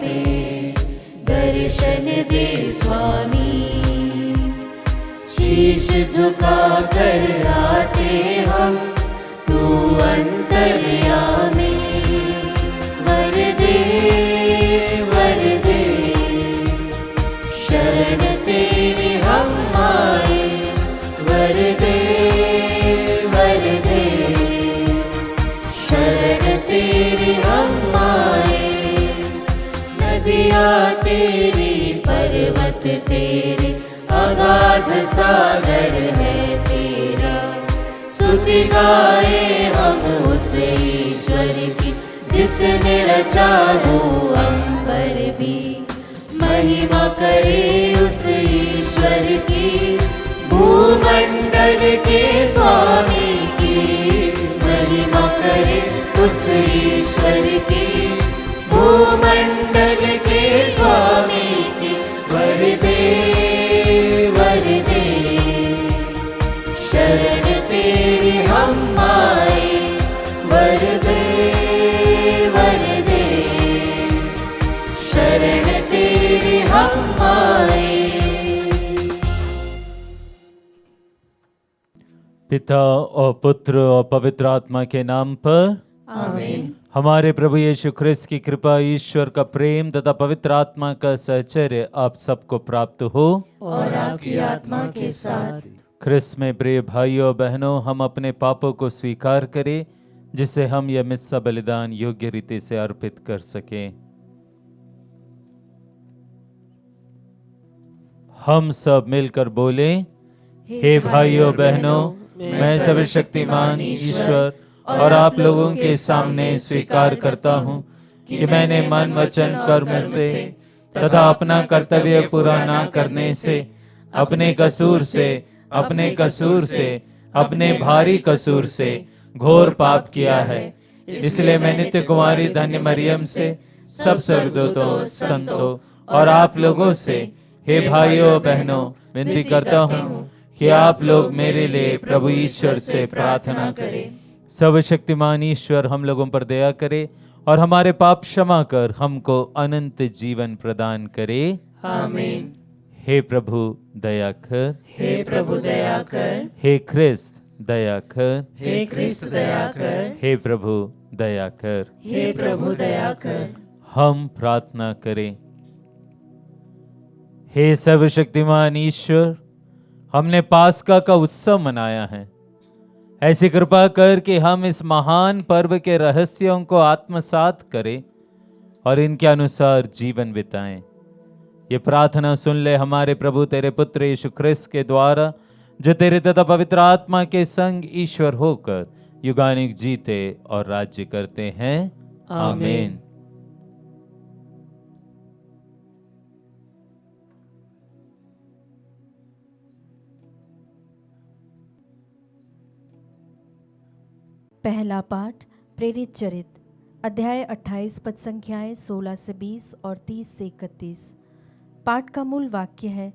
में दर्शन दे स्वामी। शीश झुका कर आते हम, तू अंतर्यामी। वर दे शरण तेरी हम आए। वर दे शरण तेरी हम आए। नदियाँ तेरी, पर्वत तेरे, अगाध सागर है तेरा। स्तुति गाए हम उस ईश्वर की, जिसने रचा हो अंबर भी। महिमा करे उस ईश्वर की, भूमंडल के स्वामी की। महिमा करे उस ईश्वर की, भूमंडल के स्वामी की। वर दे शरण तेरी हम आए। वर दे शरण तेरी हम आए। पिता और पुत्र और पवित्र आत्मा के नाम पर आमीन। हमारे प्रभु यीशु ख्रिस्त की कृपा, ईश्वर का प्रेम तथा पवित्र आत्मा का सहचर्य आप सबको प्राप्त हो और आपकी आत्मा के साथ। ख्रिस्त में प्रिय भाइयों बहनों, हम अपने पापों को स्वीकार करें, जिससे हम यह मिस्सा बलिदान योग्य रीति से अर्पित कर सकें। हम सब मिलकर बोले, हे भाइयों बहनों, मैं सर्वशक्तिमान ईश्वर और आप लोगों के सामने स्वीकार करता हूँ कि मैंने मन वचन कर्म से तथा अपना कर्तव्य पूरा न करने से, अपने कसूर से, अपने भारी कसूर से घोर पाप किया है। इसलिए मैं नित्य कुमारी धन्य मरियम से, सब स्वर्गदूतों, संतों और आप लोगों से, हे भाइयों बहनों, विनती करता हूँ कि आप लोग मेरे लिए प्रभु ईश्वर से प्रार्थना करें। सर्वशक्तिमान ईश्वर हम लोगों पर दया करे और हमारे पाप क्षमा कर हमको अनंत जीवन प्रदान करे। आमीन। हे प्रभु दया कर। हे प्रभु दया कर। हे ख्रिस्त दया कर। हे ख्रिस्त दया कर। हे प्रभु दया कर। हे प्रभु दया कर। हम प्रार्थना करें। हे सर्वशक्तिमान ईश्वर, हमने पास्का का उत्सव मनाया है। ऐसी कृपा कर कि हम इस महान पर्व के रहस्यों को आत्मसात करें और इनके अनुसार जीवन बिताएं। ये प्रार्थना सुन ले हमारे प्रभु तेरे पुत्र यीशु ख्रिस्त के द्वारा, जो तेरे तथा पवित्र आत्मा के संग ईश्वर होकर युगानिक जीते और राज्य करते हैं। आमीन। पहला पाठ प्रेरित चरित, अध्याय 28, पद संख्याएं 16 से 20 और 30 से 31। पाठ का मूल वाक्य है,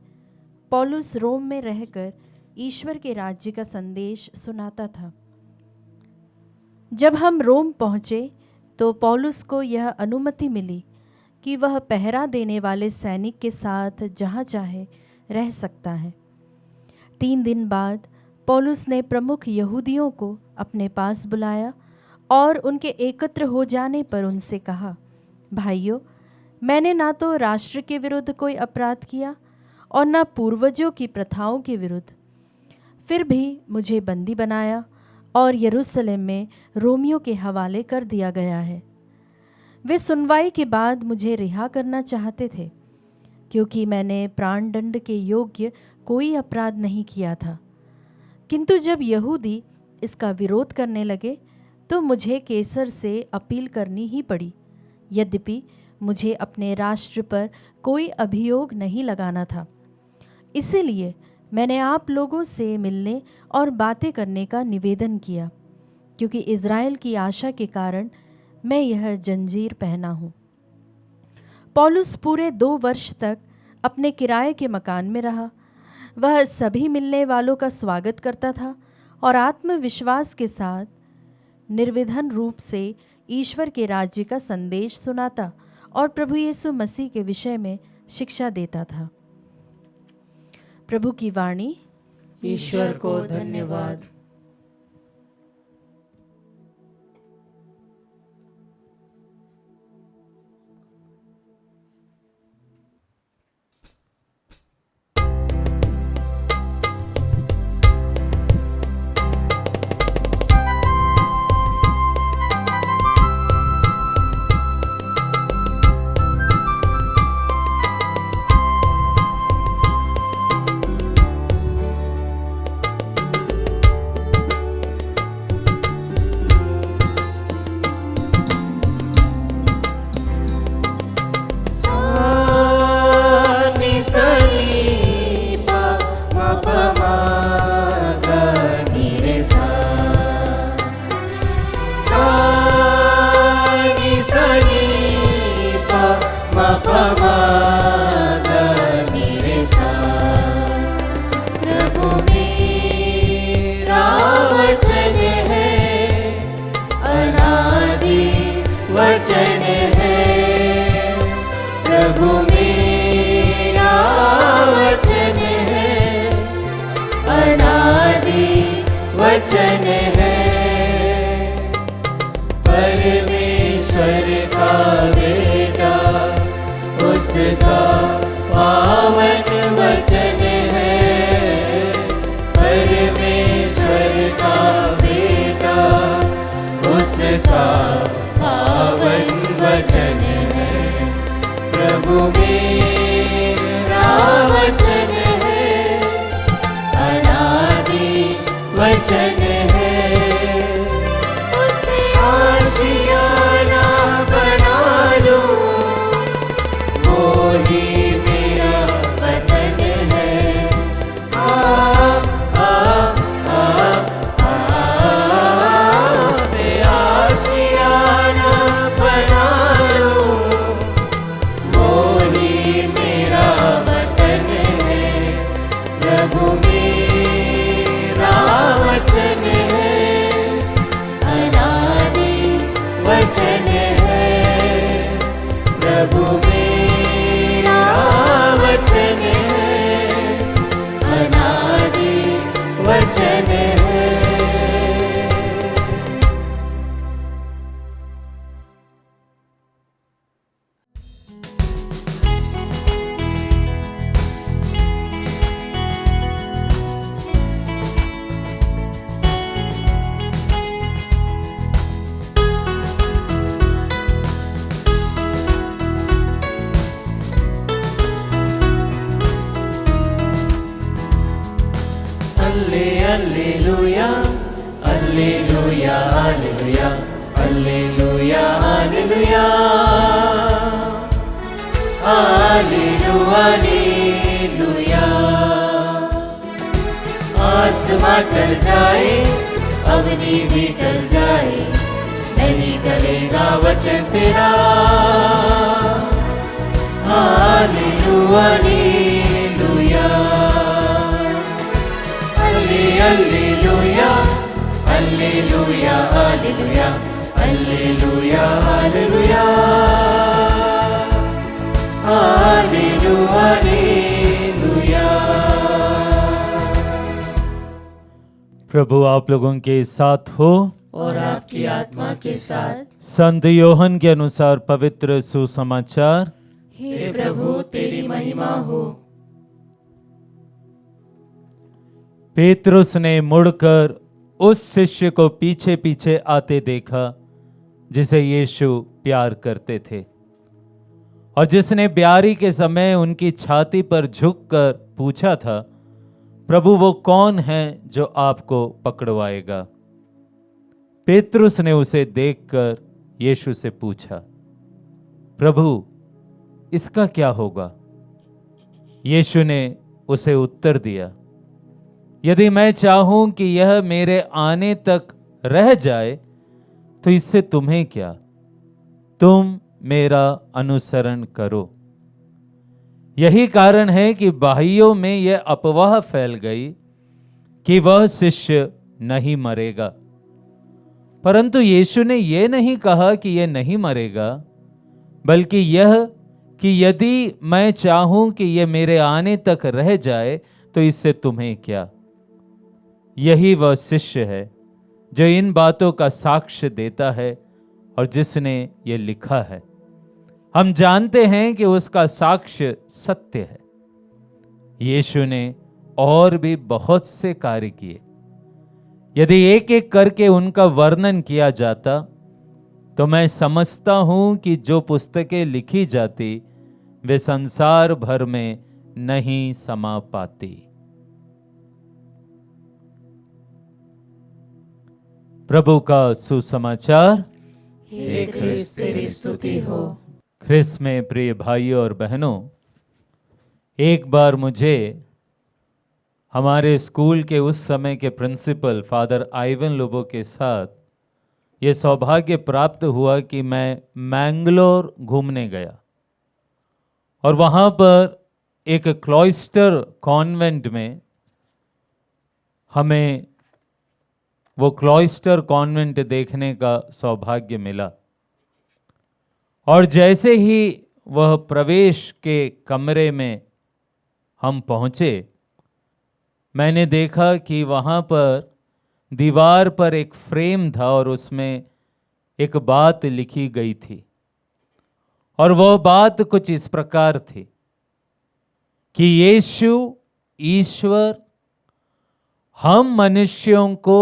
पौलुस रोम में रहकर ईश्वर के राज्य का संदेश सुनाता था। जब हम रोम पहुँचे तो पौलुस को यह अनुमति मिली कि वह पहरा देने वाले सैनिक के साथ जहाँ चाहे रह सकता है। 3 दिन बाद पौलुस ने प्रमुख यहूदियों को अपने पास बुलाया और उनके एकत्र हो जाने पर उनसे कहा, भाइयों, मैंने ना तो राष्ट्र के विरुद्ध कोई अपराध किया और ना पूर्वजों की प्रथाओं के विरुद्ध। फिर भी मुझे बंदी बनाया और यरूशलेम में रोमियों के हवाले कर दिया गया है। वे सुनवाई के बाद मुझे रिहा करना चाहते थे, क्योंकि मैंने प्राण दंड के योग्य कोई अपराध नहीं किया था। किंतु जब यहूदी इसका विरोध करने लगे तो मुझे कैसर से अपील करनी ही पड़ी। यद्यपि मुझे अपने राष्ट्र पर कोई अभियोग नहीं लगाना था। इसीलिए मैंने आप लोगों से मिलने और बातें करने का निवेदन किया, क्योंकि इज़राइल की आशा के कारण मैं यह जंजीर पहना हूँ। पौलुस पूरे 2 वर्ष तक अपने किराए के मकान में रहा। वह सभी मिलने वालों का स्वागत करता था और आत्मविश्वास के साथ निर्विघ्न रूप से ईश्वर के राज्य का संदेश सुनाता और प्रभु यीशु मसीह के विषय में शिक्षा देता था। प्रभु की वाणी। ईश्वर को धन्यवाद। वचन है प्रभु मेरा वचन है, अनादि वचन है। परमेश्वर का बेटा उसका पावन वचन है। परमेश्वर का बेटा उसका पावन वचन है। प्रभु मेरा वचन है, अनादि वचन है। उसे आशियाना बना लूं, वो ही मेरा वतन है। उसे आशियाना बना लूं, वो ही मेरा वतन है। प्रभु मेरा वचन है, अनादि वचन है। प्रभु मेरा वचन है, अनादि वचन है। Alleluia, alleluia, alleluia, alleluia, alleluia, alleluia, alleluia। आसमां टल जाए, अवनी भी टल जाए, नहीं टलेगा वचन तेरा। Hallelujah, hallelujah, Alleluia, Alleluia, Alleluia, Alleluia, Alleluia, Alleluia, Alleluia। प्रभु आप लोगों के साथ हो और आपकी आत्मा के साथ। संत योहन के अनुसार पवित्र सुसमाचार। हे प्रभु तेरी महिमा हो। पेतरुस ने मुड़कर उस शिष्य को पीछे पीछे आते देखा जिसे यीशु प्यार करते थे, और जिसने ब्यारी के समय उनकी छाती पर झुककर पूछा था, प्रभु वो कौन है जो आपको पकड़वाएगा? पेतरुस ने उसे देखकर यीशु से पूछा, प्रभु इसका क्या होगा? यीशु ने उसे उत्तर दिया, यदि मैं चाहूं कि यह मेरे आने तक रह जाए तो इससे तुम्हें क्या? तुम मेरा अनुसरण करो। यही कारण है कि भाइयों में यह अफवाह फैल गई कि वह शिष्य नहीं मरेगा। परंतु यीशु ने यह नहीं कहा कि यह नहीं मरेगा, बल्कि यह कि यदि मैं चाहूं कि यह मेरे आने तक रह जाए तो इससे तुम्हें क्या। यही वह शिष्य है जो इन बातों का साक्ष्य देता है और जिसने ये लिखा है। हम जानते हैं कि उसका साक्ष्य सत्य है। यीशु ने और भी बहुत से कार्य किए। यदि एक एक करके उनका वर्णन किया जाता तो मैं समझता हूं कि जो पुस्तकें लिखी जाती वे संसार भर में नहीं समा पाती। प्रभु का सुसमाचार। हे ख्रिस्त तेरी स्तुति हो। ख्रिस्त में प्रिय भाइयों और बहनों, एक बार मुझे हमारे स्कूल के उस समय के प्रिंसिपल फादर आइवन लोबो के साथ ये सौभाग्य प्राप्त हुआ कि मैं मैंगलोर घूमने गया और वहाँ पर एक क्लॉइस्टर कॉन्वेंट में हमें वो क्लॉइस्टर कॉन्वेंट देखने का सौभाग्य मिला। और जैसे ही वह प्रवेश के कमरे में हम पहुँचे, मैंने देखा कि वहाँ पर दीवार पर एक फ्रेम था और उसमें एक बात लिखी गई थी। और वह बात कुछ इस प्रकार थी कि यीशु ईश्वर हम मनुष्यों को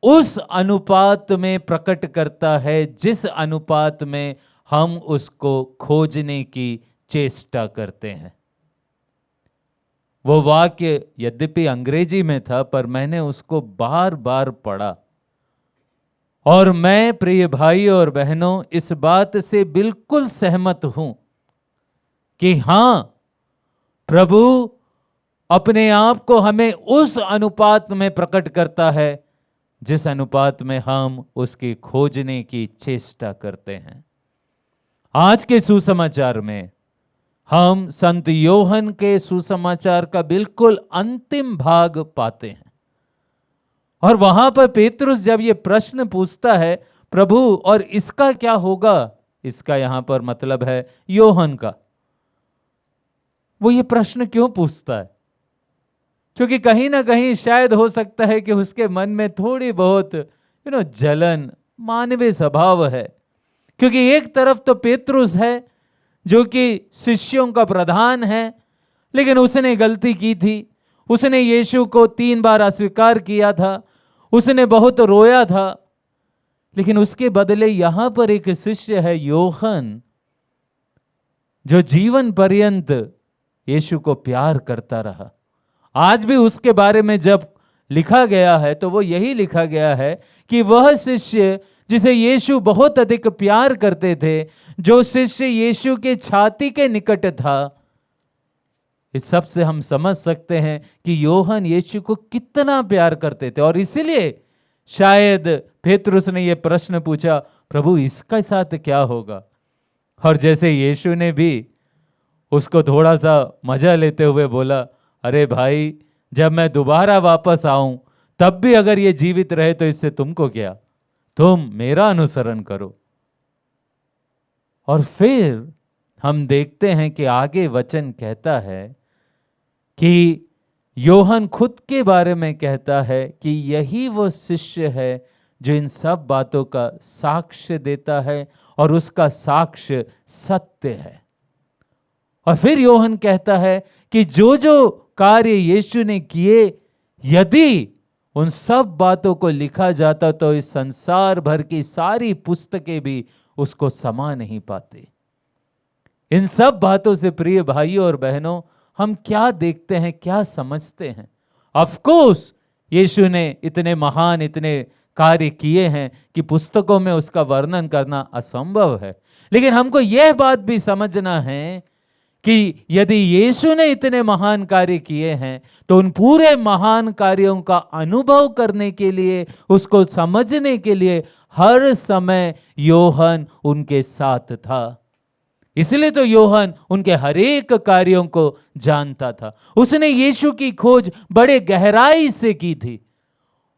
उस अनुपात में प्रकट करता है जिस अनुपात में हम उसको खोजने की चेष्टा करते हैं। वो वाक्य यद्यपि अंग्रेजी में था पर मैंने उसको बार बार पढ़ा और मैं प्रिय भाई और बहनों इस बात से बिल्कुल सहमत हूं कि हां, प्रभु अपने आप को हमें उस अनुपात में प्रकट करता है जिस अनुपात में हम उसकी खोजने की चेष्टा करते हैं। आज के सुसमाचार में हम संत योहन के सुसमाचार का बिल्कुल अंतिम भाग पाते हैं और वहां पर पेतरुस जब ये प्रश्न पूछता है, प्रभु और इसका क्या होगा, इसका यहां पर मतलब है योहन का। वो ये प्रश्न क्यों पूछता है? क्योंकि कहीं ना कहीं शायद हो सकता है कि उसके मन में थोड़ी बहुत जलन, मानवीय स्वभाव है। क्योंकि एक तरफ तो पेतरुस है जो कि शिष्यों का प्रधान है, लेकिन उसने गलती की थी। उसने यीशु को 3 बार अस्वीकार किया था, उसने बहुत रोया था। लेकिन उसके बदले यहां पर एक शिष्य है योहन, जो जीवन पर्यंत यीशु को प्यार करता रहा। आज भी उसके बारे में जब लिखा गया है तो वो यही लिखा गया है कि वह शिष्य जिसे यीशु बहुत अधिक प्यार करते थे, जो शिष्य यीशु के छाती के निकट था, इस सब से हम समझ सकते हैं कि योहन यीशु को कितना प्यार करते थे। और इसीलिए शायद पेतरुस ने यह प्रश्न पूछा, प्रभु इसका साथ क्या होगा। और जैसे यीशु ने भी उसको थोड़ा सा मजा लेते हुए बोला, अरे भाई जब मैं दोबारा वापस आऊं तब भी अगर ये जीवित रहे तो इससे तुमको क्या, तुम मेरा अनुसरण करो। और फिर हम देखते हैं कि आगे वचन कहता है कि योहन खुद के बारे में कहता है कि यही वो शिष्य है जो इन सब बातों का साक्ष्य देता है और उसका साक्ष्य सत्य है। और फिर योहन कहता है कि जो जो कार्य यीशु ने किए, यदि उन सब बातों को लिखा जाता तो इस संसार भर की सारी पुस्तकें भी उसको समा नहीं पाती। इन सब बातों से प्रिय भाइयों और बहनों हम क्या देखते हैं, क्या समझते हैं? ऑफ कोर्स यीशु ने इतने महान, इतने कार्य किए हैं कि पुस्तकों में उसका वर्णन करना असंभव है। लेकिन हमको यह बात भी समझना है कि यदि यीशु ने इतने महान कार्य किए हैं तो उन पूरे महान कार्यों का अनुभव करने के लिए, उसको समझने के लिए हर समय योहन उनके साथ था। इसलिए तो योहन उनके हर एक कार्यों को जानता था। उसने यीशु की खोज बड़े गहराई से की थी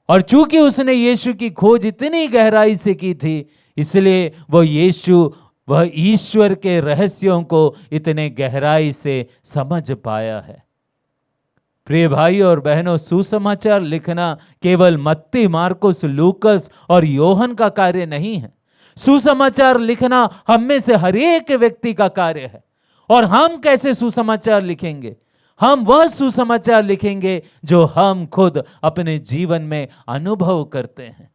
और चूंकि उसने यीशु की खोज इतनी गहराई से की थी, इसलिए वो यीशु वह ईश्वर के रहस्यों को इतने गहराई से समझ पाया है। प्रिय भाई और बहनों, सुसमाचार लिखना केवल मत्ती, मार्कुस, लूकस और योहन का कार्य नहीं है। सुसमाचार लिखना हम में से हर एक व्यक्ति का कार्य है। और हम कैसे सुसमाचार लिखेंगे? हम वह सुसमाचार लिखेंगे जो हम खुद अपने जीवन में अनुभव करते हैं।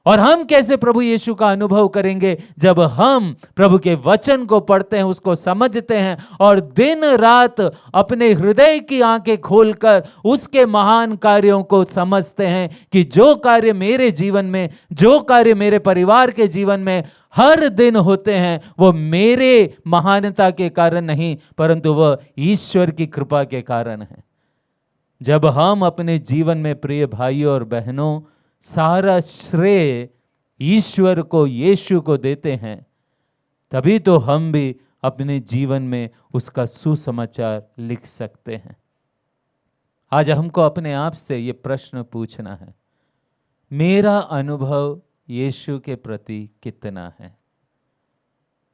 और हम कैसे प्रभु यीशु का अनुभव करेंगे? जब हम प्रभु के वचन को पढ़ते हैं, उसको समझते हैं और दिन रात अपने हृदय की आंखें खोलकर उसके महान कार्यों को समझते हैं कि जो कार्य मेरे जीवन में, जो कार्य मेरे परिवार के जीवन में हर दिन होते हैं, वो मेरे महानता के कारण नहीं, परंतु वह ईश्वर की कृपा के कारण है। जब हम अपने जीवन में, प्रिय भाइयों और बहनों, सारा श्रेय ईश्वर को, यीशु को देते हैं, तभी तो हम भी अपने जीवन में उसका सुसमाचार लिख सकते हैं। आज हमको अपने आप से ये प्रश्न पूछना है, मेरा अनुभव यीशु के प्रति कितना है?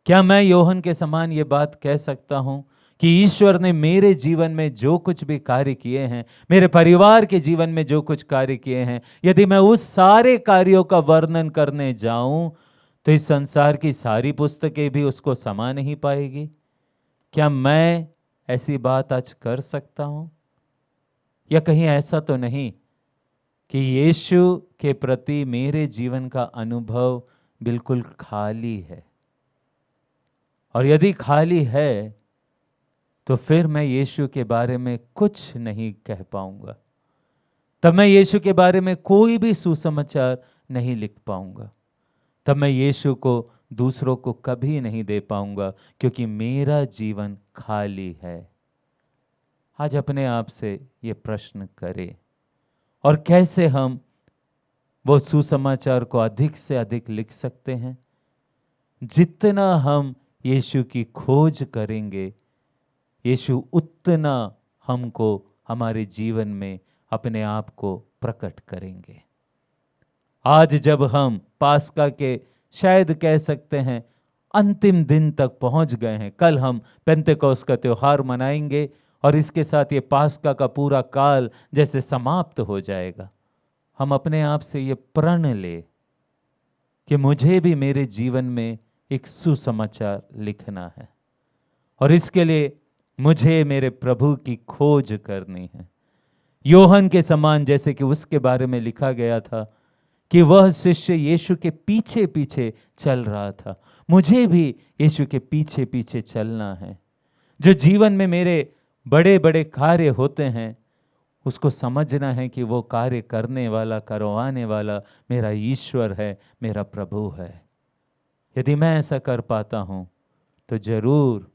क्या मैं योहन के समान ये बात कह सकता हूं कि ईश्वर ने मेरे जीवन में जो कुछ भी कार्य किए हैं, मेरे परिवार के जीवन में जो कुछ कार्य किए हैं, यदि मैं उस सारे कार्यों का वर्णन करने जाऊं तो इस संसार की सारी पुस्तकें भी उसको समा नहीं पाएगी? क्या मैं ऐसी बात आज कर सकता हूं? या कहीं ऐसा तो नहीं कि यीशु के प्रति मेरे जीवन का अनुभव बिल्कुल खाली है? और यदि खाली है तो फिर मैं यीशु के बारे में कुछ नहीं कह पाऊंगा। तब मैं यीशु के बारे में कोई भी सुसमाचार नहीं लिख पाऊंगा। तब मैं यीशु को दूसरों को कभी नहीं दे पाऊंगा, क्योंकि मेरा जीवन खाली है। आज अपने आप से ये प्रश्न करें और कैसे हम वो सुसमाचार को अधिक से अधिक लिख सकते हैं। जितना हम यीशु की खोज करेंगे, यीशु उतना हमको हमारे जीवन में अपने आप को प्रकट करेंगे। आज जब हम पास्का के, शायद कह सकते हैं, अंतिम दिन तक पहुंच गए हैं, कल हम पेंतेकोस्त का त्योहार मनाएंगे और इसके साथ ये पास्का का पूरा काल जैसे समाप्त हो जाएगा। हम अपने आप से ये प्रण ले कि मुझे भी मेरे जीवन में एक सुसमाचार लिखना है और इसके लिए मुझे मेरे प्रभु की खोज करनी है। योहन के समान, जैसे कि उसके बारे में लिखा गया था कि वह शिष्य यीशु के पीछे पीछे चल रहा था, मुझे भी यीशु के पीछे पीछे चलना है। जो जीवन में मेरे बड़े बड़े कार्य होते हैं, उसको समझना है कि वो कार्य करने वाला, करवाने वाला मेरा ईश्वर है, मेरा प्रभु है। यदि मैं ऐसा कर पाता हूं तो जरूर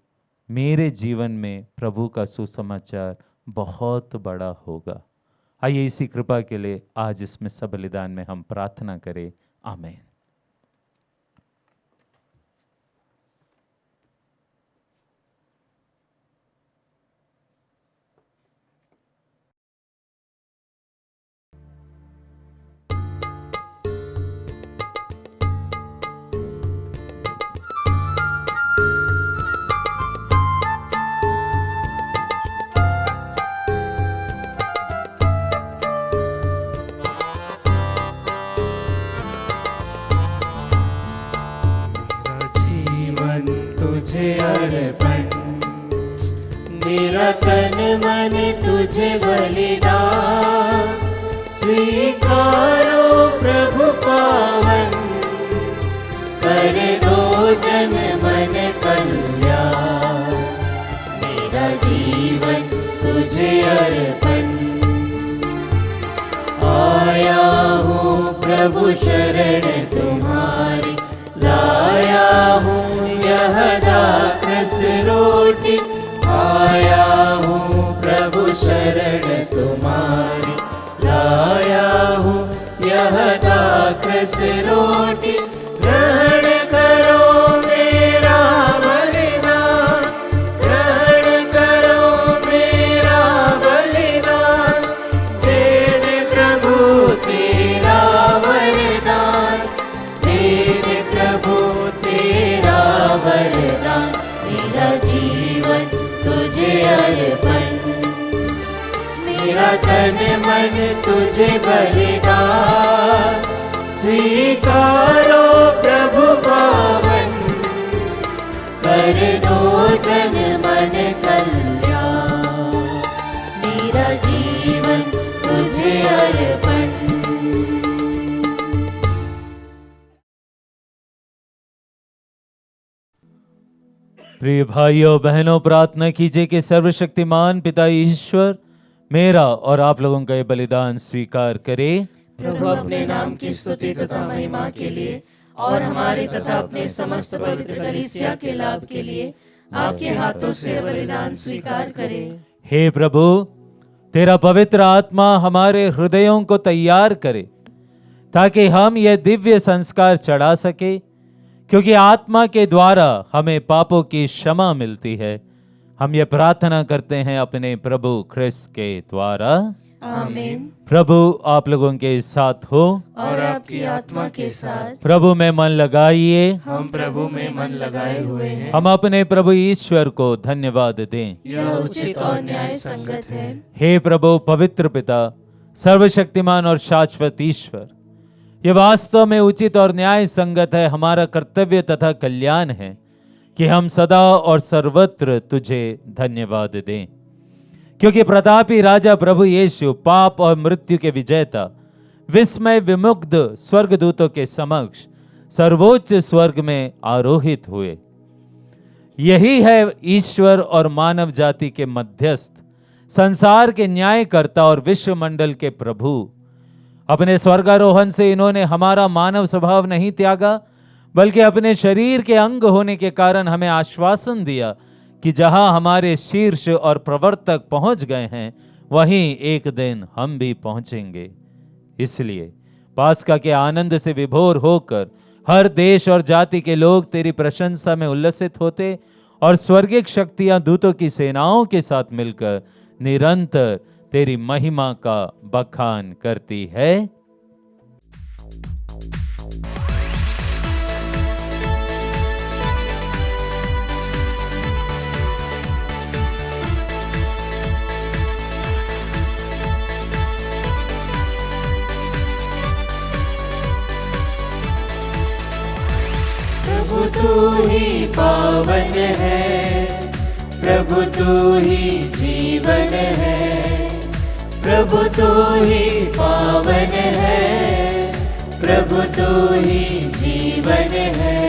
मेरे जीवन में प्रभु का सुसमाचार बहुत बड़ा होगा। आइए इसी कृपा के लिए आज इसमें सब बलिदान में हम प्रार्थना करें। आमीन। तुझे अर्पण, मेरा तन मन तुझे बलिदान, स्वीकारो प्रभु पावन, कर दो जन मन कल्याण। मेरा जीवन तुझे अर्पण, आया हूँ प्रभु शरण तुम्हारी, लाया हूँ यह दाखरस रोटी, आया हूँ प्रभु शरण तुम्हारी, लाया हूँ यह दाखरस रोटी। ग्रहण करो मेरा बलिदान, ग्रहण करो मेरा बलिदान, दे दे प्रभु तेरा वरदान, दे दे प्रभु तेरा वरदान। मेरा जीवन तुझे अर्पण, मेरा तन मन तुझे बलिदान, स्वीकारो प्रभु पावन, कर दो जन मन कल्याण, मेरा जीवन तुझे अर्पण। प्रिय भाइयों बहनों, प्रार्थना कीजिए कि सर्वशक्तिमान पिता ईश्वर मेरा और आप लोगों का ये बलिदान स्वीकार करे। प्रभु अपने नाम की स्तुति तथा महिमा के लिए और हमारे तथा अपने समस्त पवित्र कलीसिया के लाभ के लिए आपके हाथों से बलिदान स्वीकार करे। हे प्रभु, तेरा पवित्र आत्मा हमारे हृदयों को तैयार करे ताकि हम यह दिव्य संस्कार चढ़ा सके, क्योंकि आत्मा के द्वारा हमें पापों की क्षमा मिलती है। हम ये प्रार्थना करते हैं अपने प्रभु ख्रिस्त के द्वारा, आमीन। प्रभु आप लोगों के साथ हो और आपकी आत्मा के साथ। प्रभु में मन लगाइए। हम प्रभु में मन लगाए हुए हैं। हम अपने प्रभु ईश्वर को धन्यवाद दें। यह उचित और न्याय संगत है। हे प्रभु पवित्र पिता, सर्वशक्तिमान और शाश्वत ईश्वर, यह वास्तव में उचित और न्याय संगत है, हमारा कर्तव्य तथा कल्याण है कि हम सदा और सर्वत्र तुझे धन्यवाद दें, क्योंकि प्रतापी राजा प्रभु यीशु पाप और मृत्यु के विजेता विस्मय विमुग्ध स्वर्गदूतों के समक्ष सर्वोच्च स्वर्ग में आरोहित हुए। यही है ईश्वर और मानव जाति के मध्यस्थ, संसार के न्यायकर्ता और विश्व मंडल के प्रभु। अपने स्वर्गारोहण से इन्होंने हमारा मानव स्वभाव नहीं त्यागा, बल्कि अपने शरीर के अंग होने के कारण हमें आश्वासन दिया कि जहां हमारे शीर्ष और प्रवर्तक पहुंच गए हैं, वहीं एक दिन हम भी पहुंचेंगे। इसलिए पास्का के आनंद से विभोर होकर हर देश और जाति के लोग तेरी प्रशंसा में उल्लसित होते और स्वर्गिक शक्तियां दूतों की सेनाओं के साथ मिलकर निरंतर तेरी महिमा का बखान करती है। प्रभु तू ही पावन है, प्रभु तू ही जीवन है, प्रभु तू ही पावन है, प्रभु तू ही जीवन है।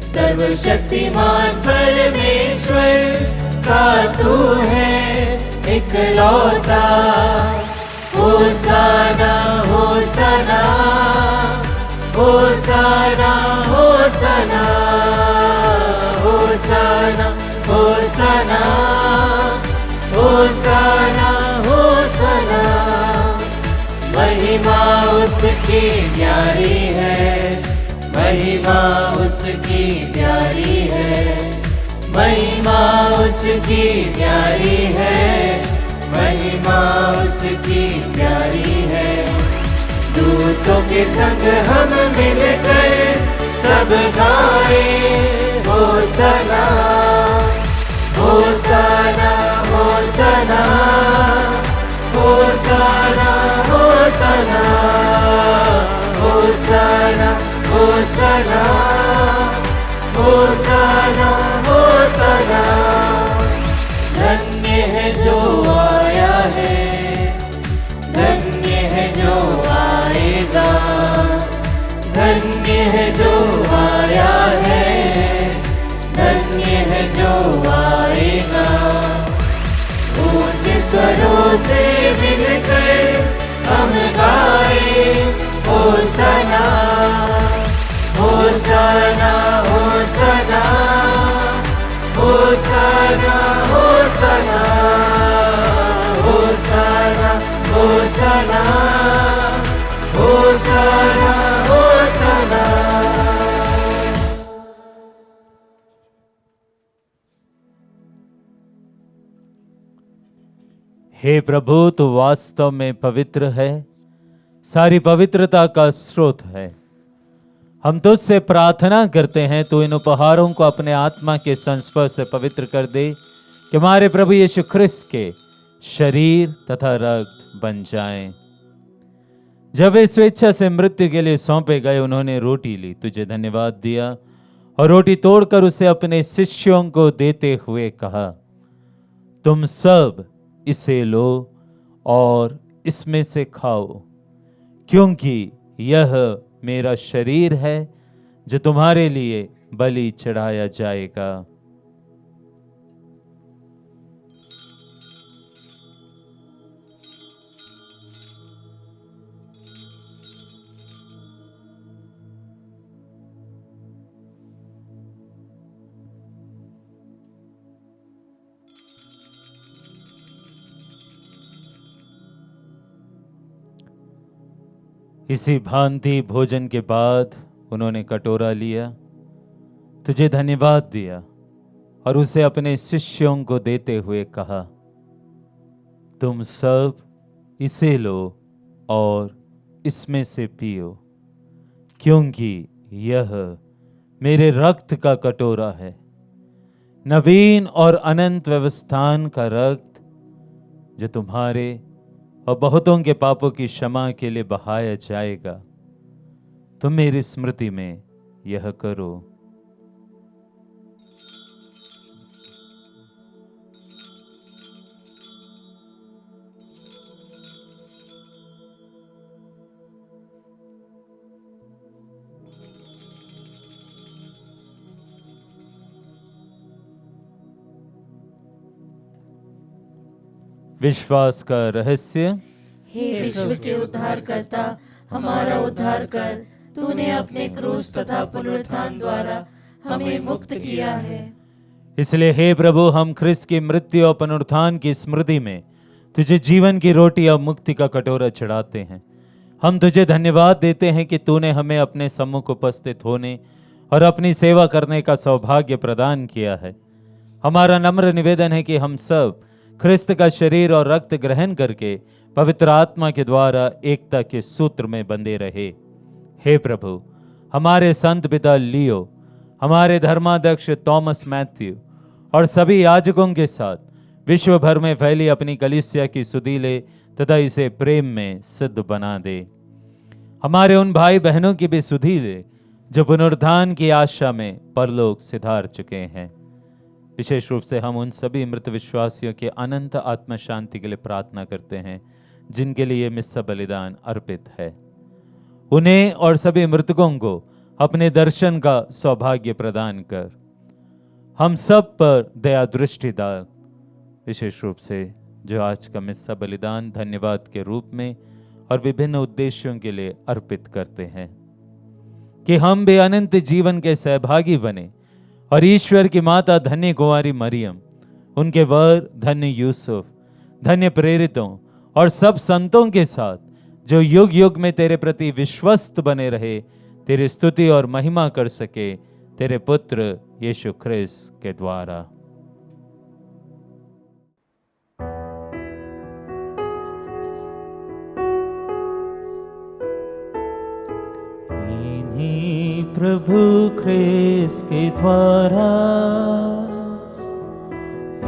सर्वशक्तिमान परमेश्वर का तू है इकलौता, होसाना होसाना होसाना होसाना होसाना होसाना होसाना होसाना। महिमा उसकी न्यारी है, महिमा उसकी प्यारी है, महिमा उसकी न्यारी है, महिमा उसकी प्यारी है। दूतों के संग हम मिलकर सब गाए होसाना होसाना होसाना होसाना होसाना होसाना होसाना होसाना होसाना। धन्य है जो आया है, धन्य है जो आएगा, धन्य है जो आया है, धन्य है जो आएगा। ऊंचे स्वरों से मिलकर हम गाए होसाना होसाना होसाना होसाना होसाना होसाना होसाना होसाना होसाना। हे प्रभु, तू वास्तव में पवित्र है, सारी पवित्रता का स्रोत है। हम तुझसे प्रार्थना करते हैं तू इन उपहारों को अपने आत्मा के संस्पर्श से पवित्र कर दे कि हमारे प्रभु यीशु ख्रिस्त के शरीर तथा रक्त बन जाएं। जब वे स्वेच्छा से मृत्यु के लिए सौंपे गए, उन्होंने रोटी ली, तुझे धन्यवाद दिया और रोटी तोड़कर उसे अपने शिष्यों को देते हुए कहा, तुम सब इसे लो और इसमें से खाओ, क्योंकि यह मेरा शरीर है जो तुम्हारे लिए बलि चढ़ाया जाएगा। इसी भांति भोजन के बाद उन्होंने कटोरा लिया, तुझे धन्यवाद दिया और उसे अपने शिष्यों को देते हुए कहा, तुम सब इसे लो और इसमें से पियो, क्योंकि यह मेरे रक्त का कटोरा है, नवीन और अनंत व्यवस्थान का रक्त, जो तुम्हारे और बहुतों के पापों की क्षमा के लिए बहाया जाएगा। तुम मेरी स्मृति में यह करो। विश्वास का रहस्य। हे विश्व के उद्धारकर्ता, हमारा उद्धार कर। तूने अपने क्रूस तथा पुनरुत्थान द्वारा हमें मुक्त किया है। इसलिए हे प्रभु, हम ख्रिस्त की मृत्यु और पुनरुत्थान की स्मृति में तुझे जीवन की रोटी और मुक्ति का कटोरा चढ़ाते हैं। हम तुझे धन्यवाद देते हैं कि तूने हमें अपने सम्मुख उपस्थित होने और अपनी सेवा करने का सौभाग्य प्रदान किया है। हमारा नम्र निवेदन है कि हम सब ख्रिस्त का शरीर और रक्त ग्रहण करके पवित्र आत्मा के द्वारा एकता के सूत्र में बंधे रहे। हे प्रभु, हमारे संत पिता लियो, हमारे धर्माध्यक्ष थॉमस मैथ्यू और सभी याजकों के साथ विश्व भर में फैली अपनी कलीसिया की सुधीले तथा इसे प्रेम में सिद्ध बना दे। हमारे उन भाई बहनों की भी सुधीले जो पुनरुत्थान की आशा में परलोक सिधार चुके हैं। विशेष रूप से हम उन सभी मृत विश्वासियों के अनंत आत्मा शांति के लिए प्रार्थना करते हैं जिनके लिए मिस्सा बलिदान अर्पित है। उन्हें और सभी मृतकों को अपने दर्शन का सौभाग्य प्रदान कर। हम सब पर दया दृष्टि डाल। विशेष रूप से जो आज का मिस्सा बलिदान धन्यवाद के रूप में और विभिन्न उद्देश्यों के लिए अर्पित करते हैं, कि हम भी अनंत जीवन के सहभागी बने और ईश्वर की माता धन्य कुंवारी मरियम, उनके वर धन्य यूसुफ, धन्य प्रेरितों और सब संतों के साथ जो युग युग में तेरे प्रति विश्वस्त बने रहे, तेरी स्तुति और महिमा कर सके तेरे पुत्र यीशु ख्रिस्त के द्वारा। इन्हीं प्रभु ख्रिस्त के द्वारा,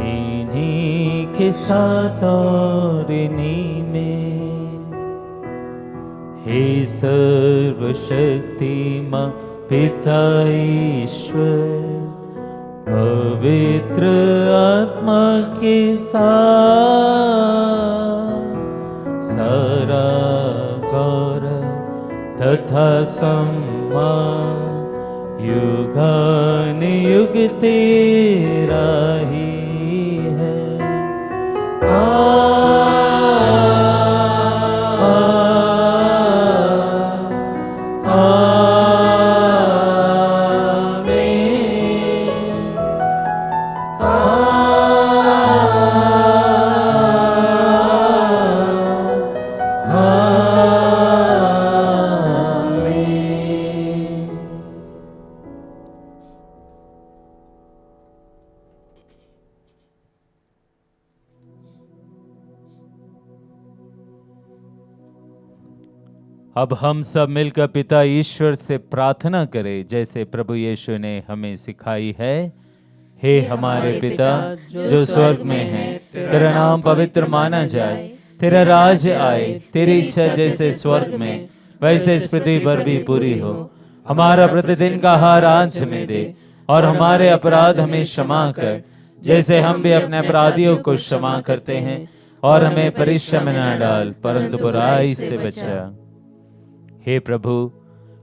इन्हीं के साथ और इन्हीं में, हे सर्वशक्तिमान पिता ईश्वर, पवित्र आत्मा के साथ सारा गौरव तथा सम्मान युगानुयुग तेरा ही है। अब हम सब मिलकर पिता ईश्वर से प्रार्थना करें जैसे प्रभु यीशु ने हमें सिखाई है। हे हमारे पिता जो स्वर्ग में है, तेरा नाम पवित्र माना जाए, तेरा राज्य आए, तेरी इच्छा जैसे स्वर्ग में वैसे इस पृथ्वी पर भी पूरी हो। हमारा प्रतिदिन का आहार आज हमें दे, और हमारे अपराध हमें क्षमा कर जैसे हम भी अपने अपराधियों को क्षमा करते हैं, और हमें परीक्षा में न डाल परंतु बुराई से बचा। हे प्रभु,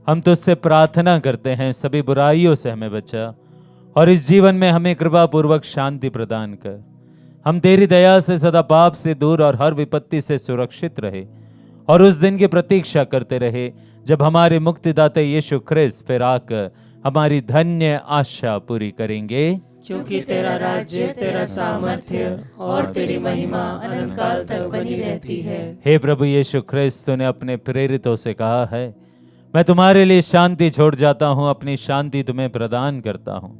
हम तुझसे प्रार्थना करते हैं सभी बुराइयों से हमें बचा, और इस जीवन में हमें कृपा पूर्वक शांति प्रदान कर। हम तेरी दया से सदा पाप से दूर और हर विपत्ति से सुरक्षित रहे, और उस दिन की प्रतीक्षा करते रहे जब हमारे मुक्तिदाता यीशु ख्रिस्त फिर आकर हमारी धन्य आशा पूरी करेंगे। क्योंकि तेरा राज्य, तेरा सामर्थ्य और तेरी महिमा अनंत काल तक बनी रहती है। हे प्रभु यीशु ख्रिस्त, तूने अपने प्रेरितों से कहा है, मैं तुम्हारे लिए शांति छोड़ जाता हूँ, अपनी शांति तुम्हें प्रदान करता हूँ।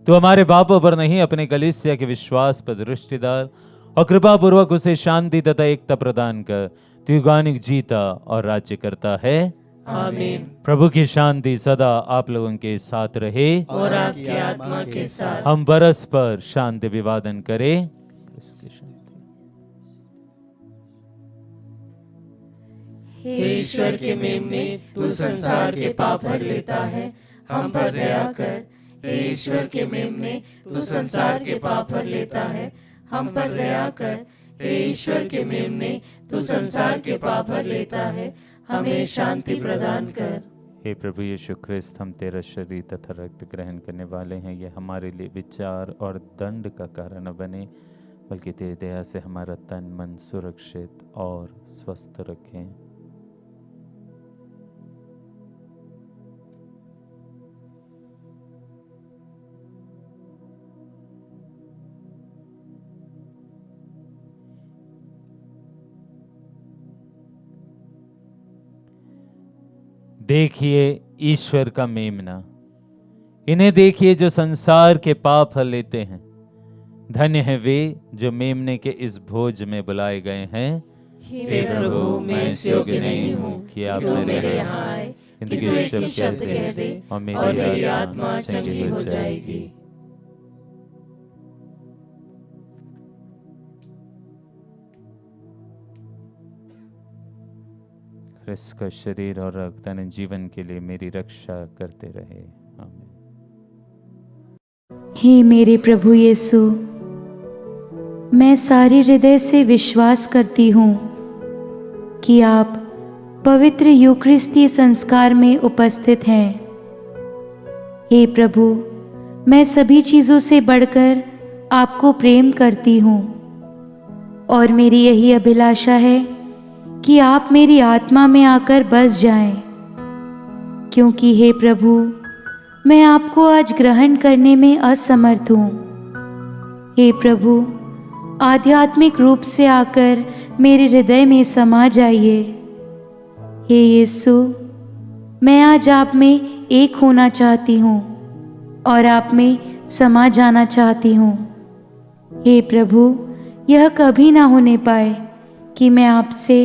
तू हमारे पापों पर नहीं, अपने कलीसिया के विश्वास पर दृष्टि डाल और कृपा पूर्वक उसे शांति तथा एकता प्रदान कर। तू युगानुग जीता और राज्य करता है। आमीन। प्रभु की शांति सदा आप लोगों के साथ रहे और आपकी आत्मा के साथ। हम परस्पर शांति विवादन करें। हे ईश्वर के मेमने, तू संसार के पाप भर लेता है, हम पर दया कर। हे ईश्वर के मेमने, तू संसार के पाप भर लेता है, हम पर दया कर। हे ईश्वर के मेमने, तू संसार के पाप भर लेता है, हमें शांति प्रदान कर। हे प्रभु यीशु ख्रिस्त, हम तेरा शरीर तथा रक्त ग्रहण करने वाले हैं। यह हमारे लिए विचार और दंड का कारण न बने, बल्कि तेरी दया से हमारा तन मन सुरक्षित और स्वस्थ रखें। देखिए ईश्वर का मेमना, इन्हें देखिए जो संसार के पाप हर लेते हैं। धन्य है वे जो मेमने के इस भोज में बुलाए गए हैं। हे प्रभु, मैं इस योग्य नहीं हूँ कि आप मेरे यहाँ आए, किंतु एक शब्द कह दे और मेरी आत्मा चंगी हो जाएगी। ख्रिस्त का शरीर और रक्त अनंत जीवन के लिए मेरी रक्षा करते रहे। आमीन। हे मेरे प्रभु यीशु, मैं सारे हृदय से विश्वास करती हूँ कि आप पवित्र यूकरिस्ती संस्कार में उपस्थित हैं। हे प्रभु, मैं सभी चीज़ों से बढ़कर आपको प्रेम करती हूँ, और मेरी यही अभिलाषा है कि आप मेरी आत्मा में आकर बस जाएं, क्योंकि हे प्रभु, मैं आपको आज ग्रहण करने में असमर्थ हूँ। हे प्रभु, आध्यात्मिक रूप से आकर मेरे हृदय में समा जाइए। हे यीशु, मैं आज आप में एक होना चाहती हूँ और आप में समा जाना चाहती हूँ। हे प्रभु, यह कभी ना होने पाए कि मैं आपसे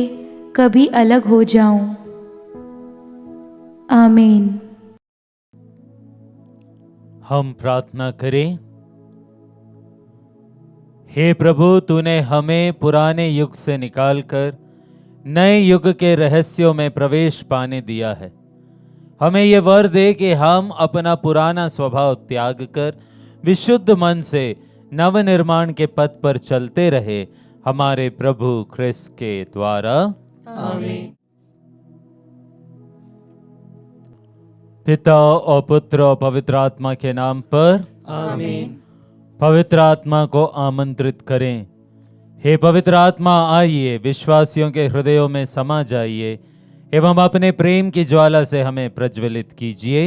कभी अलग हो जाऊं। आमीन। हम प्रार्थना करें। हे प्रभु, तूने हमें पुराने युग से निकालकर नए युग के रहस्यों में प्रवेश पाने दिया है। हमें ये वर दे कि हम अपना पुराना स्वभाव त्याग कर विशुद्ध मन से नव निर्माण के पथ पर चलते रहे, हमारे प्रभु ख्रिस्त के द्वारा। आमीन। पिता और पुत्र और पवित्र आत्मा के नाम पर आमीन। पवित्र आत्मा को आमंत्रित करें। हे पवित्र आत्मा, आइए विश्वासियों के हृदयों में समा जाइए एवं अपने प्रेम की ज्वाला से हमें प्रज्वलित कीजिए।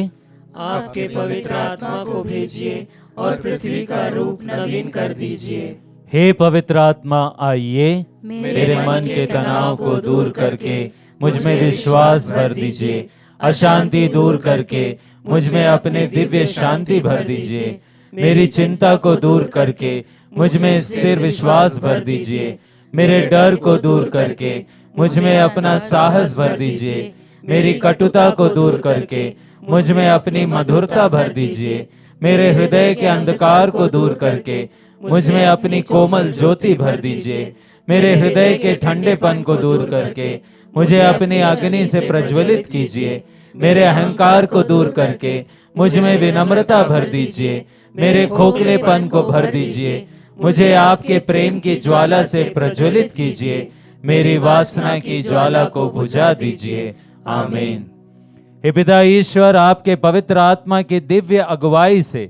आपके पवित्र आत्मा को भेजिए और पृथ्वी का रूप नवीन कर दीजिए। हे पवित्र आत्मा, आइए मेरे मन के तनाव को दूर करके मुझ में विश्वास भर दीजिए, अशांति दूर करके मुझ में अपने दिव्य शांति भर दीजिए, मेरी चिंता को दूर करके मुझ में स्थिर विश्वास भर दीजिए, मेरे डर को दूर करके मुझ में अपना साहस भर दीजिए, मेरी कटुता को दूर करके मुझ में अपनी मधुरता भर दीजिए। मेरे हृदय के अंधकार को दूर करके मुझ में अपनी कोमल ज्योति भर दीजिए। मेरे हृदय के ठंडेपन को दूर करके मुझे अपनी अग्नि से प्रज्वलित कीजिए। मेरे अहंकार को दूर करके मुझ में विनम्रता भर दीजिए। मेरे खोखलेपन को भर दीजिए। मुझे आपके प्रेम की ज्वाला से प्रज्वलित कीजिए। मेरी वासना की ज्वाला को बुझा दीजिए। आमीन। हे पिता ईश्वर, आपके पवित्र आत्मा की दिव्य अगुवाई से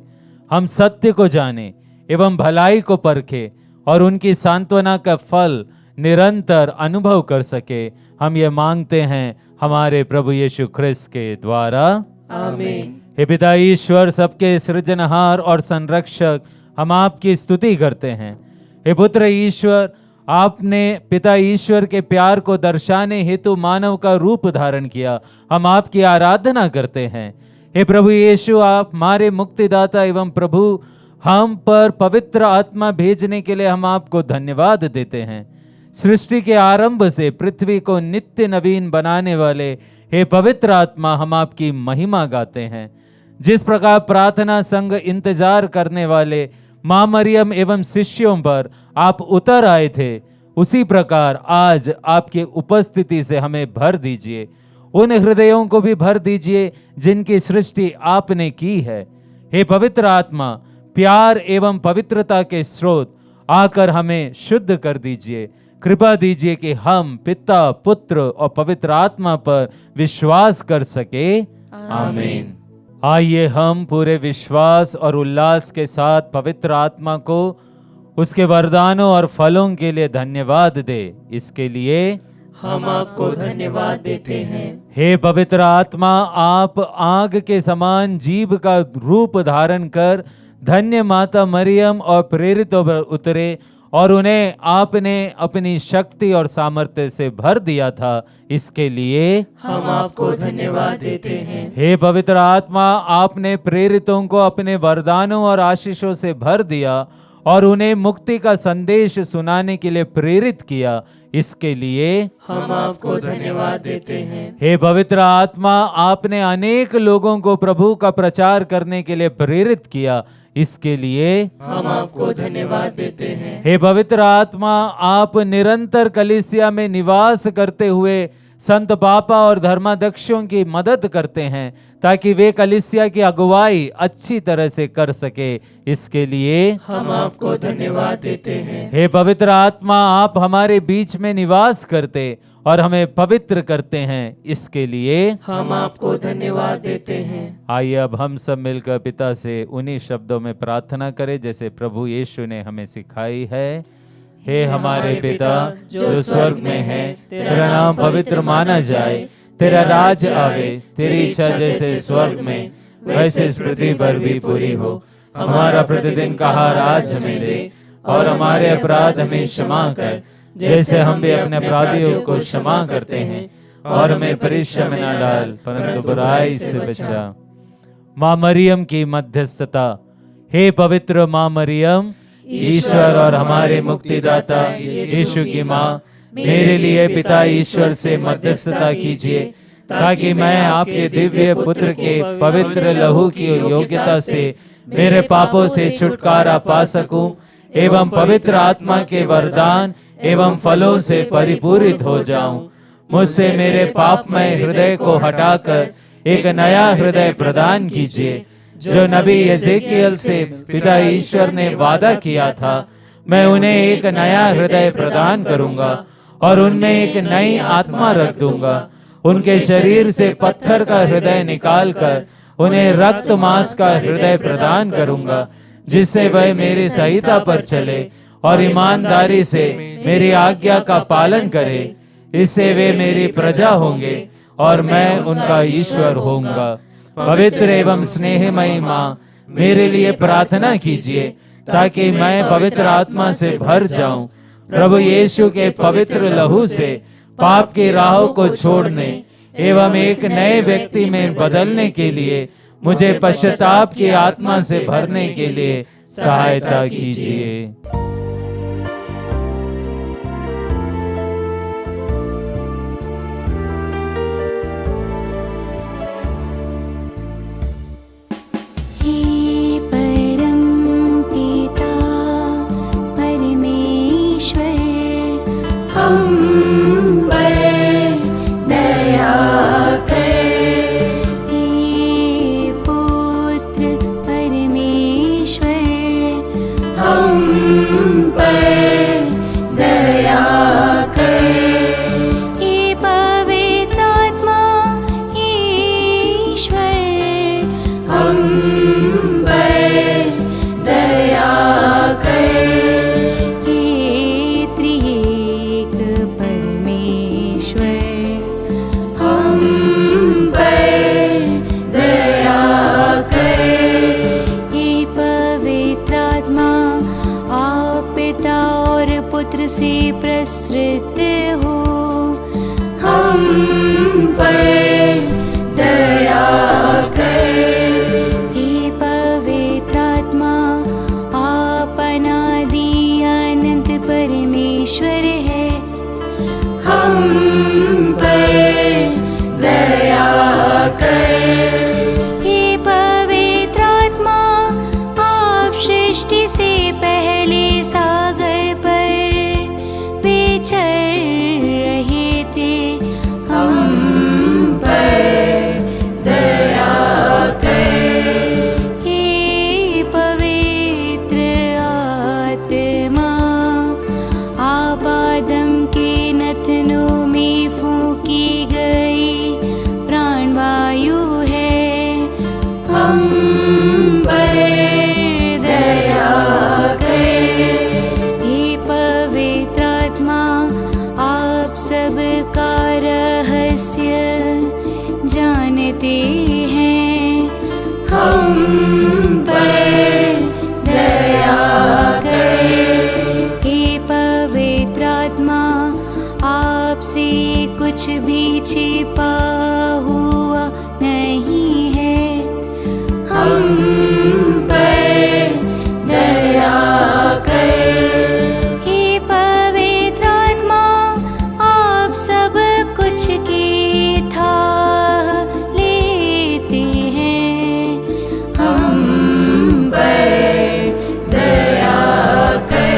हम सत्य को जाने एवं भलाई को परखे और उनकी सांत्वना का फल निरंतर अनुभव कर सके, हम ये मांगते हैं हमारे प्रभु यीशु ख्रिस्त के द्वारा। आमीन। हे पिता ईश्वर, सबके सृजनहार और संरक्षक, हम आपकी स्तुति करते हैं। हे पुत्र ईश्वर, आपने पिता ईश्वर के प्यार को दर्शाने हेतु मानव का रूप धारण किया, हम आपकी आराधना करते हैं। हे प्रभु यीशु, आप हमारे मुक्तिदाता एवं प्रभु, हम पर पवित्र आत्मा भेजने के लिए हम आपको धन्यवाद देते हैं। सृष्टि के आरंभ से पृथ्वी को नित्य नवीन बनाने वाले हे पवित्र आत्मा, हम आपकी महिमा गाते हैं। जिस प्रकार प्रार्थना संग इंतजार करने वाले मां मरियम एवं शिष्यों पर आप उतर आए थे, उसी प्रकार आज आपकी उपस्थिति से हमें भर दीजिए। उन हृदयों को भी भर दीजिए जिनकी सृष्टि आपने की है। हे पवित्र आत्मा, प्यार एवं पवित्रता के स्रोत, आकर हमें शुद्ध कर दीजिए। कृपा दीजिए कि हम पिता, पुत्र और पवित्र आत्मा पर विश्वास कर सके। आमीन। आइए हम पूरे विश्वास और उल्लास के साथ पवित्र आत्मा को उसके वरदानों और फलों के लिए धन्यवाद दे। इसके लिए हम आपको धन्यवाद देते हैं। हे पवित्र आत्मा, आप आग के समान जीभ का रूप धारण कर धन्य माता मरियम और प्रेरितों पर उतरे और उन्हें आपने अपनी शक्ति और सामर्थ्य से भर दिया था। इसके लिए हम आपको धन्यवाद देते हैं। हे पवित्र आत्मा, आपने प्रेरितों को अपने वरदानों और आशीषों से भर दिया और उन्हें मुक्ति का संदेश सुनाने के लिए प्रेरित किया। इसके लिए हम आपको धन्यवाद देते हैं। हे पवित्र आत्मा, आपने अनेक लोगों को प्रभु का प्रचार करने के लिए प्रेरित किया। इसके लिए हम आपको धन्यवाद देते हैं। हे पवित्र आत्मा, आप निरंतर कलीसिया में निवास करते हुए संत पापा और धर्माध्यक्षों की मदद करते हैं ताकि वे कलीसिया की अगुवाई अच्छी तरह से कर सके। इसके लिए हम आपको धन्यवाद देते हैं। हे पवित्र आत्मा, आप हमारे बीच में निवास करते और हमें पवित्र करते हैं। इसके लिए हम आपको धन्यवाद देते हैं। आइए अब हम सब मिलकर पिता से उन्हीं शब्दों में प्रार्थना करें जैसे प्रभु यीशु ने हमें सिखाई है। हे हमारे पिता जो स्वर्ग में है, तेरा नाम पवित्र माना जाए, तेरा राज आवे, तेरी इच्छा जैसे स्वर्ग में वैसे इस पृथ्वी पर भी पूरी हो। हमारा प्रतिदिन का आहार आज हमें दे और हमारे अपराध हमें क्षमा कर जैसे हम भी अपने अपराधियों को क्षमा करते हैं, और हमें परीक्षा में न डाल परंतु बुराई से बचा। मां मरियम की मध्यस्थता। हे पवित्र मां मरियम, ईश्वर और हमारे मुक्तिदाता यीशु की मां, मेरे लिए पिता ईश्वर से मध्यस्थता कीजिए ताकि मैं आपके दिव्य पुत्र के पवित्र लहू की योग्यता से मेरे पापों से छुटकारा पा सकूं एवं पवित्र आत्मा के वरदान एवं फलों से परिपूरित हो जाऊं। मुझसे मेरे पापमय हृदय को हटाकर एक नया हृदय प्रदान कीजिए, जो नबी यजेकियल से पिता ईश्वर ने वादा किया था। मैं उन्हें एक नया हृदय प्रदान करूंगा और उनमें एक नई आत्मा रख दूंगा। उनके शरीर से पत्थर का हृदय निकालकर उन्हें रक्त मांस का हृदय प्रदान करूंगा, जिससे वह मेरी संहिता पर चले और ईमानदारी से मेरी आज्ञा का पालन करे। इससे वे मेरी प्रजा होंगे और मैं उनका ईश्वर होऊंगा। पवित्र एवं स्नेहमयी माँ, मेरे लिए प्रार्थना कीजिए ताकि मैं पवित्र आत्मा से भर जाऊं। प्रभु यीशु के पवित्र लहू से पाप की राहों को छोड़ने एवं एक नए व्यक्ति में बदलने के लिए मुझे पश्चाताप की आत्मा से भरने के लिए सहायता कीजिए। हम पर दया कर। हे पुत्र परमेश्वर, हम पर दया कर। हे पवित्र आत्मा ईश्वर, हम पर दया कर। हे त्रिएक परमेश्वर, हम पर दया कर। हे पवित्र आत्मा, आप पिता और पुत्र से प्रसृत हो, हम पर दया कर। हे पवित्र आत्मा, आप अनादि अनंत परमेश्वर है, हम पर दया कर। हे पवित्र आत्मा, आप सृष्टि से पहले सागर पर विचर रहे थे, हम पर दया कर। हे पवित्र आत्मा, आप आदम के नथनों में फूंकी गई प्राणवायु है, हम पर दया कर। हे पवित्र आत्मा, आप सबका रहस्य जानते हैं, हम पर दया कर। हे पवित्र आत्मा, आपसे कुछ भी छिपा हुआ नहीं है, हम पर दया कर। हे पवित्र आत्मा, आप सब कुछ की था लेते हैं, हम पर दया कर।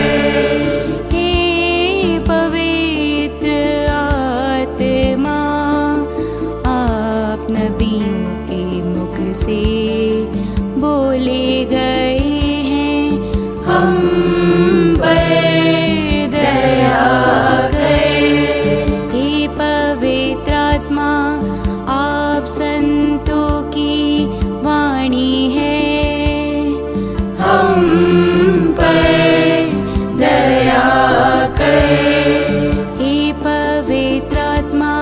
हे पवित्र आत्मा, आप नबियों के मुख से बोले गए हैं, हम पर दया कर। हे पवित्र आत्मा, आप संतों की वाणी है, हम पर दया कर। हे पवित्र आत्मा,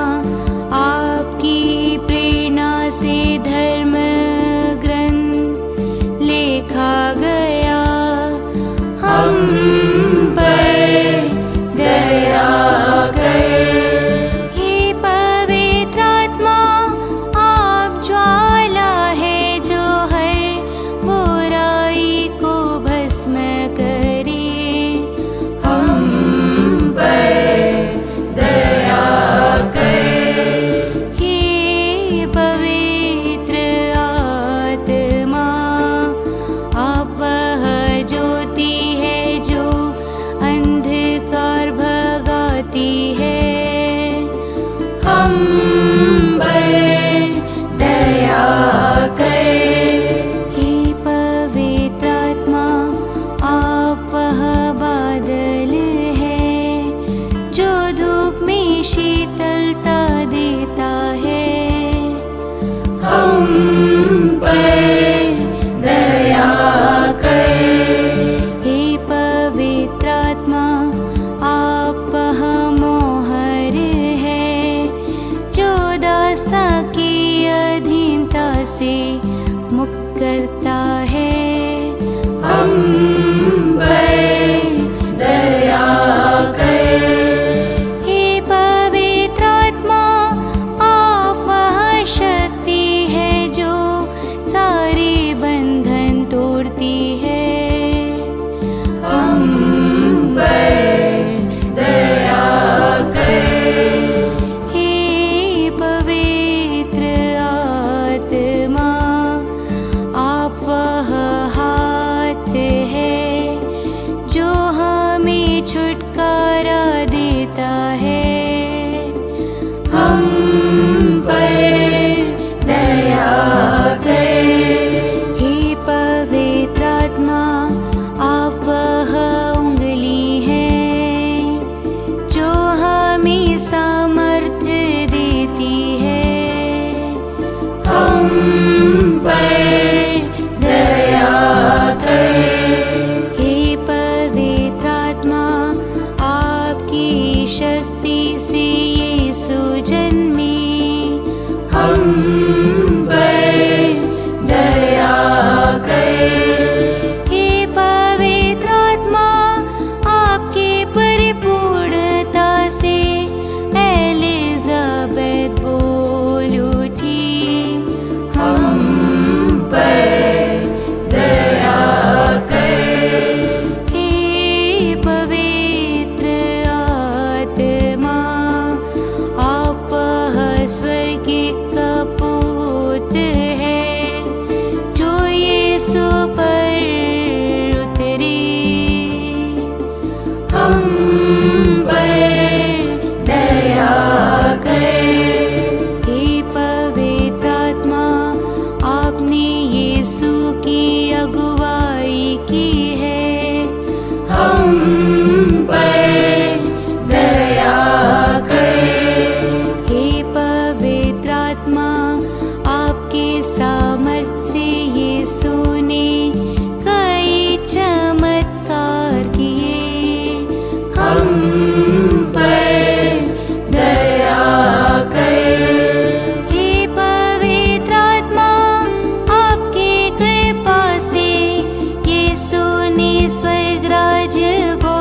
आपकी प्रेरणा से धर्म ग्रंथ लिखा गया, हम पर दया कर। हे पवित्र आत्मा, आप ज्वाला है जो हर बुराई को भस्म करे, हम पर दया कर। हे पवित्र आत्मा, आप वह ज्योति है जो अंधकार भगाती है, हम पर दया कर। हे पवित्र आत्मा, आप वह बादल है जो धूप में शीतलता देता है, हम पर दया कर। हे पवित्र आत्मा, आप वह मोहर है जो दास्ता की अधीनता से मुक्त करता है, हम पर दया कर। हे पवित्र आत्मा, आप वह शक्ति है जो सारे बंधन तोड़ती है, हम पर दया कर। हे पवित्र आत्मा, आप वह हाथ है जो हमें छुटकारा देता आता है। हम पर दया कर। हे पवित्र आत्मा, आप वह उंगली है जो हमें सामर्थ्य देती है। हम पर दया कर। हे पवित्र आत्मा, आपकी शक्ति से यीशु जन्मे। हम पर दया कर। हे पवित्र आत्मा, आपके परिपूर्णता से एलिजाबेथ बोल उठी। हम पर दया कर। हे पवित्र आत्मा, आप वह स्वर्गीय कपूत है जो यीशु पर उतरी। हम पर दया कर। हे पवित्र आत्मा, आपने यीशु की अगुवाई की है। हम पर दया कर। हे पवित्र आत्मा, आपके सामर्थ्य से यीशु ने कई चमत्कार किए। हम पर दया कर। हे पवित्र आत्मा, आपके कृपा से यीशु ने स्वर्ग राज्य को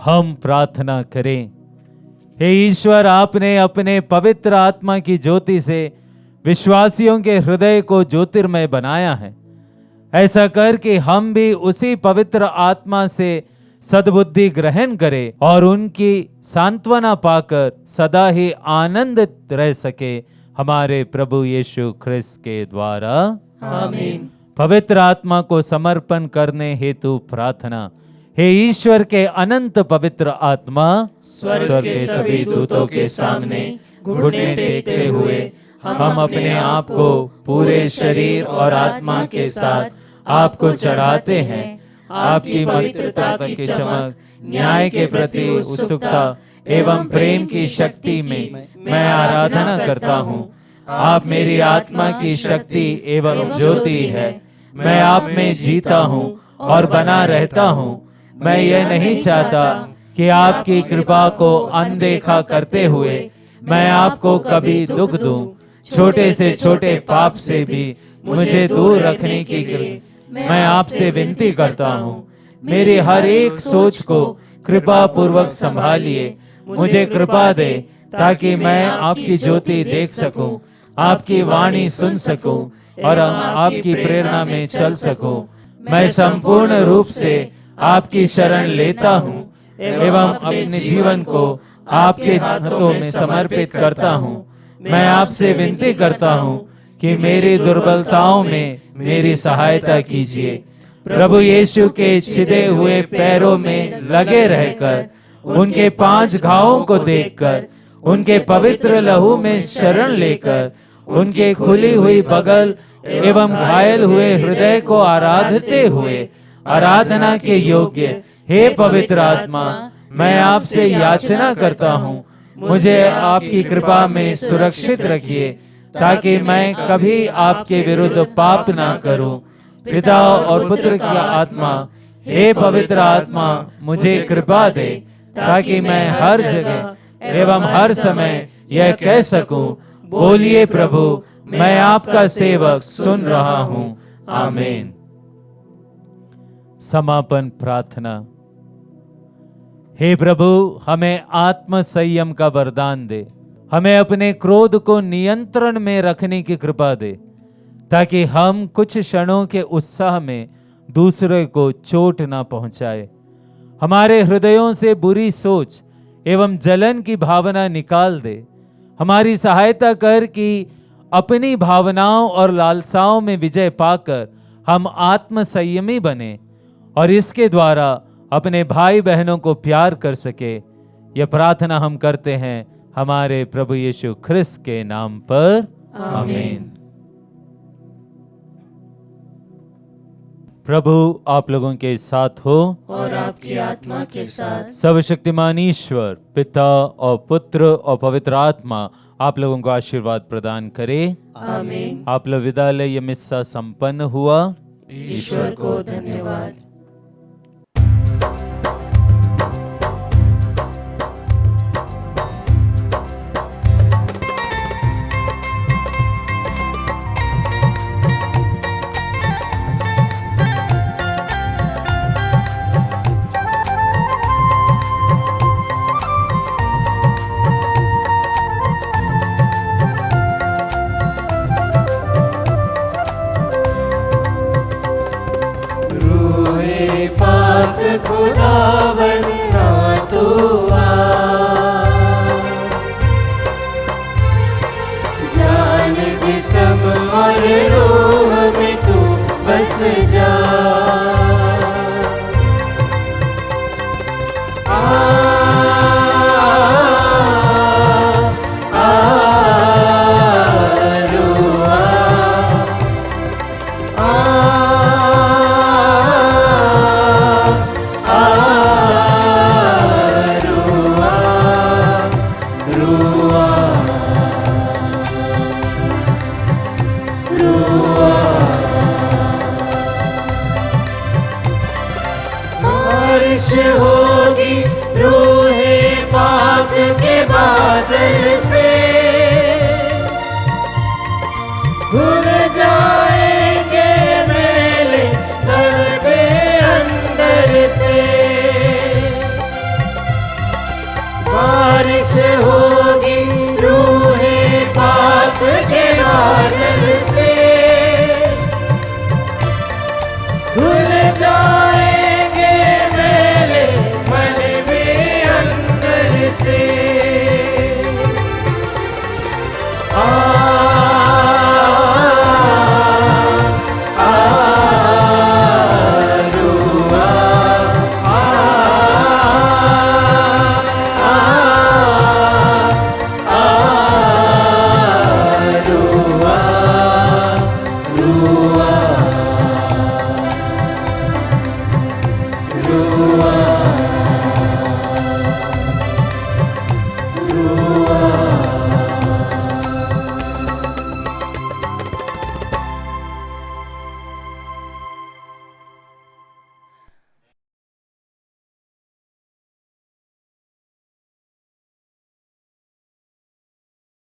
हम प्रार्थना करें। हे ईश्वर, आपने अपने पवित्र आत्मा की ज्योति से विश्वासियों के हृदय को ज्योतिर्मय बनाया है। ऐसा कर कि हम भी उसी पवित्र आत्मा से सद्बुद्धि ग्रहण करें और उनकी सांत्वना पाकर सदा ही आनंदित रह सके, हमारे प्रभु यीशु ख्रिस्त के द्वारा। आमीन। पवित्र आत्मा को समर्पण करने हेतु प्रार्थना। हे ईश्वर के अनंत पवित्र आत्मा, स्वर्ग के सभी दूतों के सामने घुटने टेकते हुए हम अपने आप को पूरे शरीर और आत्मा के साथ आपको चढ़ाते हैं। आपकी पवित्रता की चमक, न्याय के प्रति उत्सुकता एवं प्रेम की शक्ति में मैं आराधना करता हूँ। आप मेरी आत्मा की शक्ति एवं ज्योति है। मैं आप में जीता हूँ और बना रहता हूँ। मैं यह नहीं चाहता कि आपकी कृपा को अनदेखा करते हुए मैं आपको कभी दुख दूं। छोटे से छोटे पाप से भी मुझे दूर रखने की मैं आपसे विनती करता हूँ। मेरी हर एक सोच को कृपा पूर्वक संभालिए। मुझे कृपा दे ताकि मैं आपकी ज्योति देख सकूं, आपकी वाणी सुन सकूं और आपकी प्रेरणा में चल सकूं। मैं संपूर्ण रूप से आपकी शरण लेता हूँ एवं अपने जीवन को आपके हाथों में समर्पित करता हूँ। मैं आपसे विनती करता हूँ कि मेरी दुर्बलताओं में मेरी सहायता कीजिए। प्रभु यीशु के छिदे हुए पैरों में लगे रहकर, उनके 5 घावों को देखकर, उनके पवित्र लहू में शरण लेकर, उनके खुली हुई बगल एवं घायल हुए हृदय को आराधते हुए आराधना के योग्य हे पवित्र आत्मा, मैं आपसे याचना करता हूँ, मुझे आपकी कृपा में सुरक्षित रखिए ताकि मैं कभी आपके विरुद्ध पाप ना करूं। पिता और पुत्र की आत्मा, हे पवित्र आत्मा, मुझे कृपा दे ताकि मैं हर जगह एवं हर समय यह कह सकूं, बोलिए प्रभु, मैं आपका सेवक सुन रहा हूं। आमीन। समापन प्रार्थना। हे प्रभु, हमें आत्म संयम का वरदान दे, हमें अपने क्रोध को नियंत्रण में रखने की कृपा दे ताकि हम कुछ क्षणों के उत्साह में दूसरे को चोट ना पहुंचाए। हमारे हृदयों से बुरी सोच एवं जलन की भावना निकाल दे। हमारी सहायता कर कि अपनी भावनाओं और लालसाओं में विजय पाकर हम आत्म संयमी बने और इसके द्वारा अपने भाई बहनों को प्यार कर सके। यह प्रार्थना हम करते हैं हमारे प्रभु यीशु ख्रिस्त के नाम पर। आमीन। प्रभु आप लोगों के साथ हो और आपकी आत्मा के साथ। सर्वशक्तिमान ईश्वर पिता और पुत्र और पवित्र आत्मा आप लोगों को आशीर्वाद प्रदान करे। आमीन। आप लोग विदा ले, ये मिस्सा संपन्न हुआ। ईश्वर को धन्यवाद। खुदावन ना तू जान जिस्म और रूह में तू बस जा। बारिश होगी रूहे पाक के बादल से, धुल जाएंगे मेले दर्दे अंदर से। बारिश होगी रूहे पाक के बादल से, धुल जाएंगे मेले मन में अंदर से।